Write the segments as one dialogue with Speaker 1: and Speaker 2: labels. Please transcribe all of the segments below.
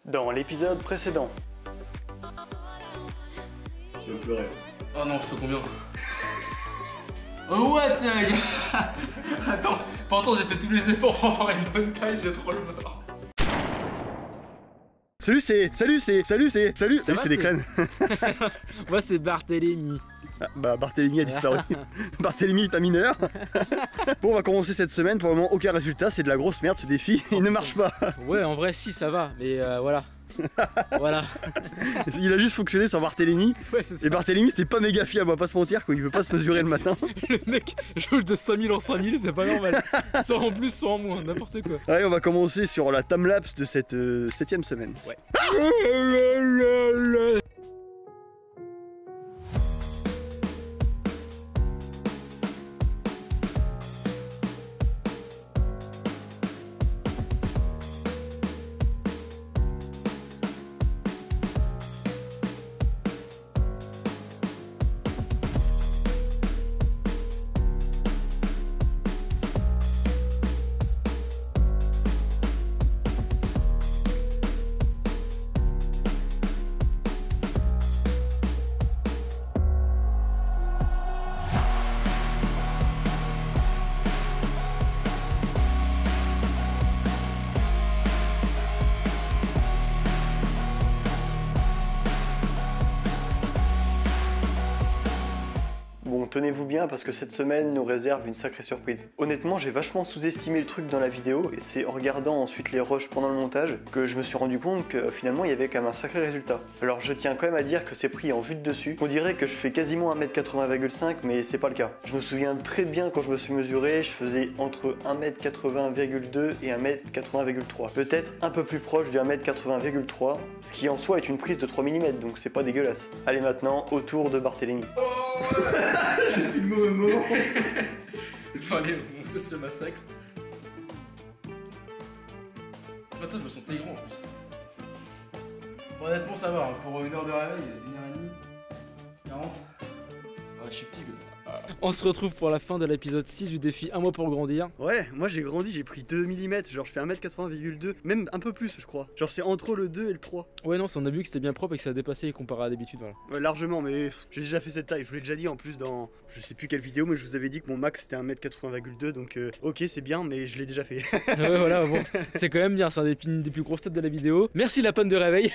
Speaker 1: Dans l'épisode précédent.
Speaker 2: Je vais pleurer.
Speaker 3: Oh non, je fais combien? Oh what? Attends, pourtant j'ai fait tous les efforts pour avoir une bonne taille, j'ai trop le mort.
Speaker 1: Salut, c'est Declan.
Speaker 3: Moi c'est Barthélémy.
Speaker 1: Ah, bah Barthélémy a disparu. Barthélémy est un mineur. Bon, on va commencer cette semaine. Pour le moment, aucun résultat. C'est de la grosse merde ce défi. Il ne marche pas.
Speaker 3: Ouais, en vrai, si ça va, mais voilà. Voilà.
Speaker 1: Il a juste fonctionné sur Barthélémy.
Speaker 3: Ouais, c'est ça.
Speaker 1: Et Barthélémy, c'était pas méga fiable, on va pas se mentir, quoi. Il veut pas se mesurer le matin.
Speaker 3: Le mec joue de 5000 en 5000, c'est pas normal. Soit en plus, soit en moins, n'importe quoi.
Speaker 1: Allez, on va commencer sur la timelapse de cette 7ème semaine.
Speaker 3: Ouais.
Speaker 1: Bon, tenez-vous bien parce que cette semaine nous réserve une sacrée surprise. Honnêtement, j'ai vachement sous-estimé le truc dans la vidéo et c'est en regardant ensuite les rushs pendant le montage que je me suis rendu compte que finalement il y avait quand même un sacré résultat. Alors je tiens quand même à dire que c'est pris en vue de dessus. On dirait que je fais quasiment 1m80,5 mais c'est pas le cas. Je me souviens très bien quand je me suis mesuré, je faisais entre 1m80,2 et 1m80,3. Peut-être un peu plus proche du 1m80,3, ce qui en soi est une prise de 3 mm donc c'est pas dégueulasse. Allez maintenant, au tour de Barthélémy.
Speaker 2: J'ai fait le mauvais moment.
Speaker 3: Bon allez, on cesse le massacre. Ce matin, je me sentais grand en plus. Bon, honnêtement, ça va, hein. Pour une heure de réveil, 1h30, 40. Ah, je suis petit, quoi. On se retrouve pour la fin de l'épisode 6 du défi 1 mois pour grandir.
Speaker 1: Ouais, moi j'ai grandi, j'ai pris 2 mm, genre je fais 1m80,2, même un peu plus je crois. Genre c'est entre le 2 et le 3.
Speaker 3: Ouais, non, on a vu que c'était bien propre et que ça a dépassé comparé à d'habitude, voilà.
Speaker 1: Ouais, largement, mais j'ai déjà fait cette taille, je vous l'ai déjà dit en plus dans je sais plus quelle vidéo, mais je vous avais dit que mon max c'était 1m80,2, donc ok c'est bien, mais je l'ai déjà fait.
Speaker 3: Ouais, voilà, bon, c'est quand même bien, c'est un des plus grosses têtes de la vidéo. Merci la panne de réveil.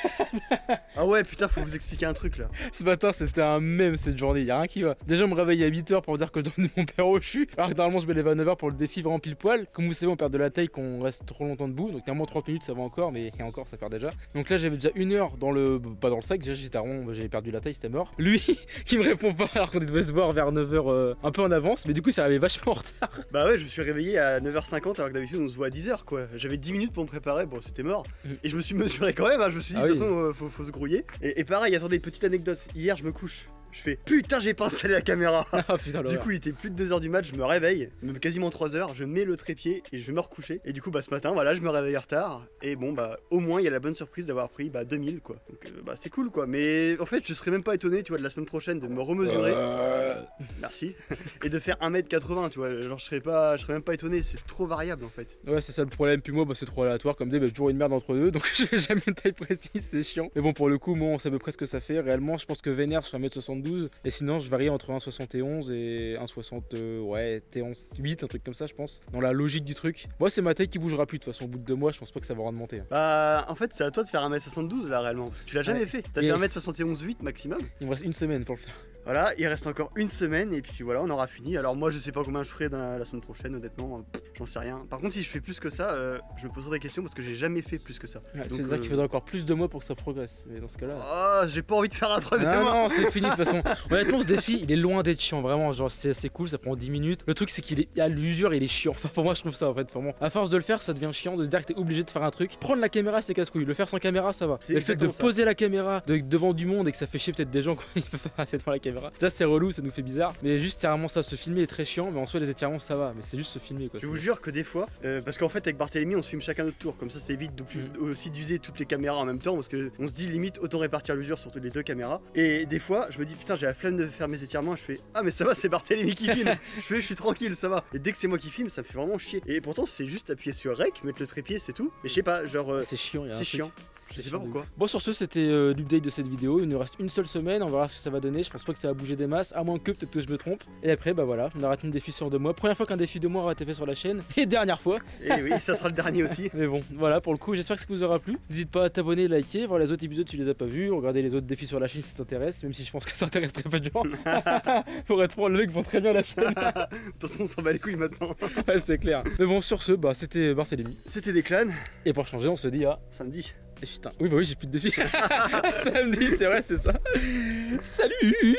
Speaker 1: Ah ouais, putain, faut vous expliquer un truc là.
Speaker 3: Ce matin, c'était un mème cette journée, y'a rien qui va. Déjà, on me réveille à 8h pour dire que je dois emmener mon père au CHU. Alors que normalement, je me lève à 9h pour le défi vraiment pile poil. Comme vous savez, on perd de la taille quand on reste trop longtemps debout. Donc, à moins 30 minutes, ça va encore, mais et encore, ça perd déjà. Donc là, j'avais déjà 1 heure dans le. Pas dans le sac, déjà, j'avais perdu la taille, c'était mort. Lui, qui me répond pas alors qu'on devait se voir vers 9h un peu en avance, mais du coup, ça arrivait vachement en retard.
Speaker 1: Bah ouais, je me suis réveillé à 9h50 alors que d'habitude on se voit à 10h quoi. J'avais 10 minutes pour me préparer, bon c'était mort. Et je me suis mesuré quand même, hein. Je me suis dit de toute façon faut se grouiller. Et pareil, attendez, petite anecdote, hier je me couche. Je fais putain j'ai pas installé la caméra.
Speaker 3: Ah, putain,
Speaker 1: du coup il était plus de 2h du mat, je me réveille, même quasiment 3h, je mets le trépied et je vais me recoucher. Et du coup bah ce matin voilà je me réveille en retard. Et bon bah au moins il y a la bonne surprise d'avoir pris bah 2000 quoi. Donc bah c'est cool quoi. Mais en fait je serais même pas étonné tu vois de la semaine prochaine de me remesurer. Merci. Et de faire 1m80 tu vois. Genre je serais même pas étonné, c'est trop variable en fait.
Speaker 3: Ouais c'est ça le problème, puis moi bah, c'est trop aléatoire comme des bah, toujours une merde entre deux. Donc je fais jamais une taille précise, c'est chiant. Mais bon pour le coup moi on sait à peu près ce que ça fait. Réellement je pense que vénère je fais 1m72. Et sinon je varie entre 1,71 et 1,60 ouais, T11,8, un truc comme ça je pense. Dans la logique du truc. Moi c'est ma taille qui bougera plus de toute façon au bout de 2 mois, je pense pas que ça va remonter.
Speaker 1: Bah en fait c'est à toi de faire 1m72 là réellement. Parce que tu l'as jamais fait. T'as fait 1m71,8 maximum.
Speaker 3: Il me reste une semaine pour le faire.
Speaker 1: Voilà, il reste encore une semaine et puis voilà on aura fini. Alors moi je sais pas combien je ferai dans la semaine prochaine honnêtement, j'en sais rien. Par contre si je fais plus que ça, je me poserai des questions parce que j'ai jamais fait plus que ça.
Speaker 3: Ouais, c'est-à-dire qu'il faudra encore plus de mois pour que ça progresse. Mais dans ce cas là...
Speaker 1: Oh j'ai pas envie de faire un troisième mois.
Speaker 3: Non c'est fini de toute façon. Honnêtement ce défi il est loin d'être chiant vraiment, genre c'est assez cool, ça prend 10 minutes. Le truc c'est qu'il est à l'usure il est chiant. Enfin pour moi je trouve ça en fait vraiment. À force de le faire ça devient chiant de se dire que t'es obligé de faire un truc. Prendre la caméra c'est casse-couille, le faire sans caméra ça va. Mais le fait de poser la caméra devant du monde et que ça fait chier peut-être des gens quand ils peuvent pas passer devant la caméra. Déjà c'est relou, ça nous fait bizarre. Mais juste c'est vraiment ça, se filmer est très chiant, mais en soi les étirements ça va. Mais c'est juste se filmer quoi.
Speaker 1: Je vous jure que des fois, parce qu'en fait avec Barthélémy on se filme chacun notre tour, comme ça évite aussi d'user toutes les caméras en même temps parce que on se dit limite autant répartir l'usure sur les deux caméras. Et des fois je me dis
Speaker 4: putain, j'ai la flemme de faire mes étirements. Je fais ah, mais ça va, c'est Barthélémy qui filme. Je suis tranquille, ça va. Et dès que c'est moi qui filme, ça me fait vraiment chier. Et pourtant, c'est juste appuyer sur Rec, mettre le trépied, c'est tout. Mais je sais pas, genre.
Speaker 3: C'est chiant,
Speaker 4: c'est chiant. Je sais pas pourquoi.
Speaker 3: Bon, sur ce, c'était l'update de cette vidéo. Il nous reste une seule semaine, on verra ce que ça va donner. Je pense pas que ça va bouger des masses, à moins que peut-être que je me trompe. Et après, bah voilà, on arrête un défi sur 2 mois. Première fois qu'un défi 2 mois aura été fait sur la chaîne, et dernière fois.
Speaker 4: Et oui, ça sera le dernier aussi.
Speaker 3: Mais bon, voilà, pour le coup, j'espère que ça vous aura plu. N'hésite pas à t'abonner, liker, voir les autres épisodes si tu les as pas vus, regarder les autres défis sur la chaîne si ça t'intéresse, même si je pense que ça intéresse très peu de gens. Pour être franc, les mecs vont très bien la chaîne.
Speaker 4: De toute façon, on s'en bat les couilles maintenant.
Speaker 3: Ouais, c'est clair. Mais bon, sur ce, bah c'était Barthélémy.
Speaker 4: C'était des clans.
Speaker 3: Et pour changer, on se dit à
Speaker 4: samedi.
Speaker 3: Putain, oui, bah oui, j'ai plus de défis. Samedi, c'est vrai, c'est ça. Salut.